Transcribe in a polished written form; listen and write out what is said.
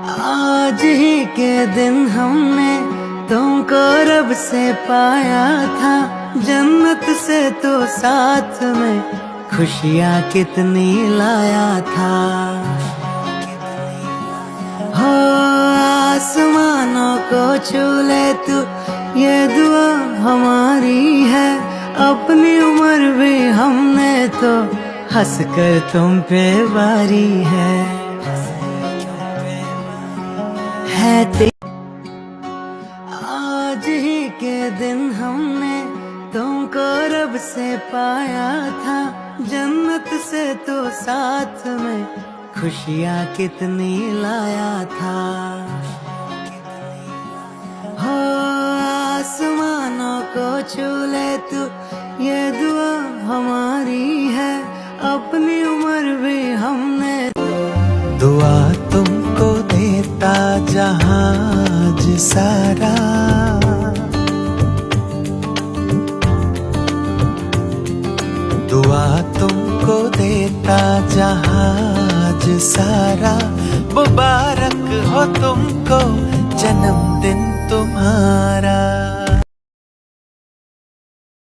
आज ही के दिन हमने तुमको रब से पाया था, जन्नत से तो साथ में खुशियाँ कितनी लाया था। हो आसमानों को छू ले तू, ये दुआ हमारी है। अपनी उम्र भी हमने तो हंस कर तुम पे वारी है आज ही के दिन हमने तुमको रब से पाया था, जन्नत से तो साथ में खुशियाँ कितनी लाया था। हो आसमानों को छू ले तू, ये दुआ हमारी है। अपनी उम्र भी हमने दुआ तुमको देता जहाज सारा, दुआ तुमको देता जहाज सारा। मुबारक हो तुमको जन्मदिन तुम्हारा।